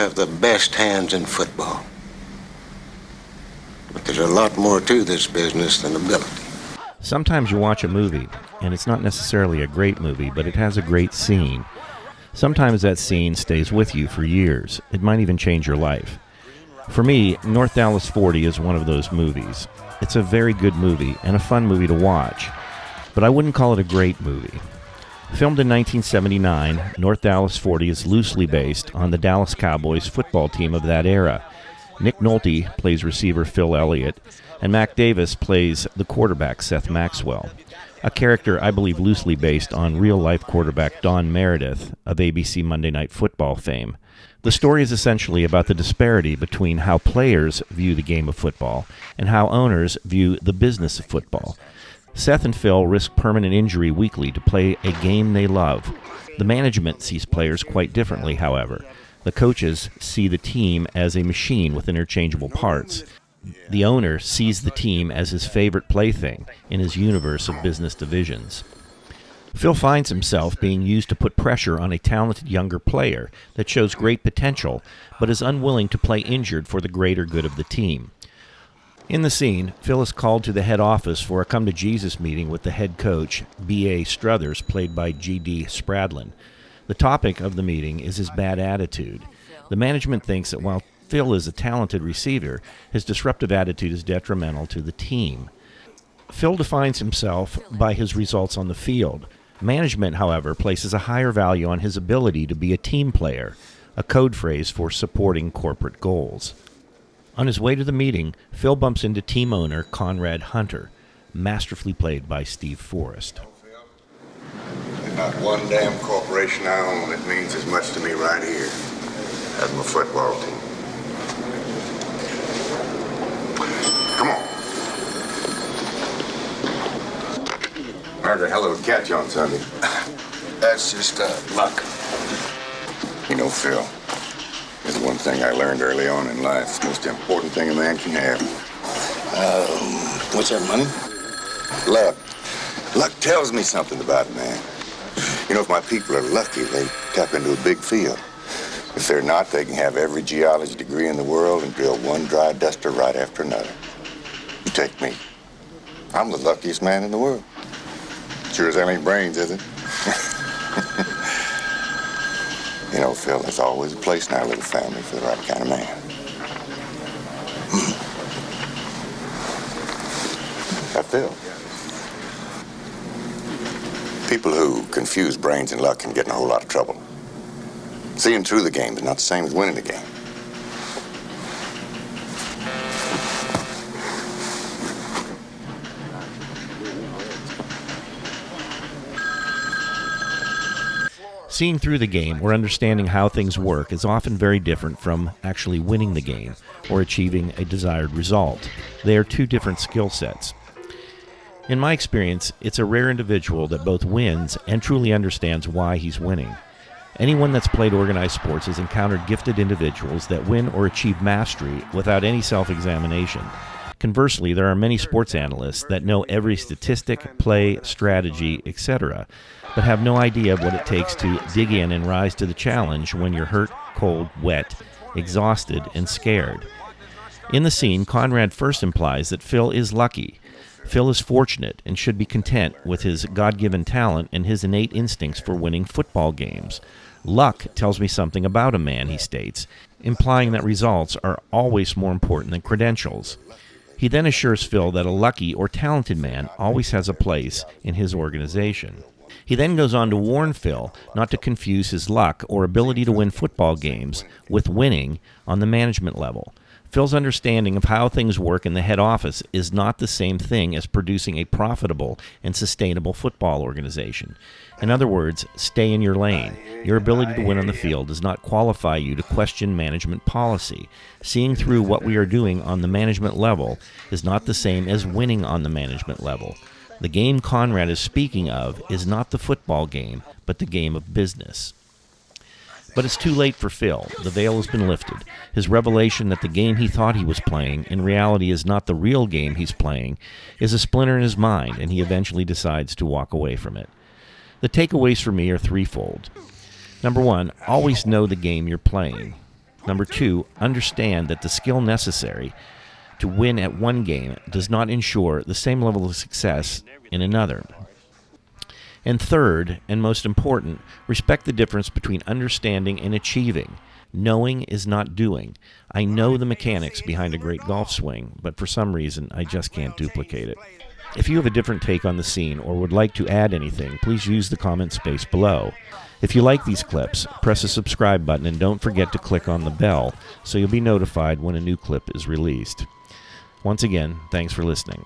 have the best hands in football. But there's a lot more to this business than ability. Sometimes you watch a movie, and it's not necessarily a great movie, but it has a great scene. Sometimes that scene stays with you for years. It might even change your life. For me, North Dallas 40 is one of those movies. It's a very good movie and a fun movie to watch, but I wouldn't call it a great movie. Filmed in 1979, North Dallas 40 is loosely based on the Dallas Cowboys football team of that era. Nick Nolte plays receiver Phil Elliott, and Mac Davis plays the quarterback Seth Maxwell, a character I believe loosely based on real-life quarterback Don Meredith of ABC Monday Night Football fame. The story is essentially about the disparity between how players view the game of football and how owners view the business of football. Seth and Phil risk permanent injury weekly to play a game they love. The management sees players quite differently, however. The coaches see the team as a machine with interchangeable parts. The owner sees the team as his favorite plaything in his universe of business divisions. Phil finds himself being used to put pressure on a talented younger player that shows great potential, but is unwilling to play injured for the greater good of the team. In the scene, Phil is called to the head office for a come-to-Jesus meeting with the head coach, B.A. Struthers, played by G.D. Spradlin. The topic of the meeting is his bad attitude. The management thinks that while Phil is a talented receiver, his disruptive attitude is detrimental to the team. Phil defines himself by his results on the field. Management, however, places a higher value on his ability to be a team player, a code phrase for supporting corporate goals. On his way to the meeting, Phil bumps into team owner Conrad Hunter, masterfully played by Steve Forrest. There's not one damn corporation I own that means as much to me right here as my football team. Come on. There's a hell of a catch on Sunday. That's just luck. You know, Phil, there's one thing I learned early on in life. It's the most important thing a man can have. What's that, money? Luck. Luck tells me something about a man. You know, if my people are lucky, they tap into a big field. If they're not, they can have every geology degree in the world and drill one dry duster right after another. You take me. I'm the luckiest man in the world. Sure as hell ain't brains, is it? You know, Phil, there's always a place in our little family for the right kind of man. Now, Phil, people who confuse brains and luck can get in a whole lot of trouble. Seeing through the game is not the same as winning the game. Seeing through the game or understanding how things work is often very different from actually winning the game or achieving a desired result. They are two different skill sets. In my experience, it's a rare individual that both wins and truly understands why he's winning. Anyone that's played organized sports has encountered gifted individuals that win or achieve mastery without any self-examination. Conversely, there are many sports analysts that know every statistic, play, strategy, etc., but have no idea of what it takes to dig in and rise to the challenge when you're hurt, cold, wet, exhausted, and scared. In the scene, Conrad first implies that Phil is lucky. Phil is fortunate and should be content with his God-given talent and his innate instincts for winning football games. Luck tells me something about a man, he states, implying that results are always more important than credentials. He then assures Phil that a lucky or talented man always has a place in his organization. He then goes on to warn Phil not to confuse his luck or ability to win football games with winning on the management level. Phil's understanding of how things work in the head office is not the same thing as producing a profitable and sustainable football organization. In other words, stay in your lane. Your ability to win on the field does not qualify you to question management policy. Seeing through what we are doing on the management level is not the same as winning on the management level. The game Conrad is speaking of is not the football game, but the game of business. But it's too late for Phil. The veil has been lifted. His revelation that the game he thought he was playing in reality is not the real game he's playing is a splinter in his mind, and he eventually decides to walk away from it. The takeaways for me are threefold. Number one, always know the game you're playing. Number 2, understand that the skill necessary to win at one game does not ensure the same level of success in another. And third, and most important, respect the difference between understanding and achieving. Knowing is not doing. I know the mechanics behind a great golf swing, but for some reason, I just can't duplicate it. If you have a different take on the scene or would like to add anything, please use the comment space below. If you like these clips, press the subscribe button and don't forget to click on the bell so you'll be notified when a new clip is released. Once again, thanks for listening.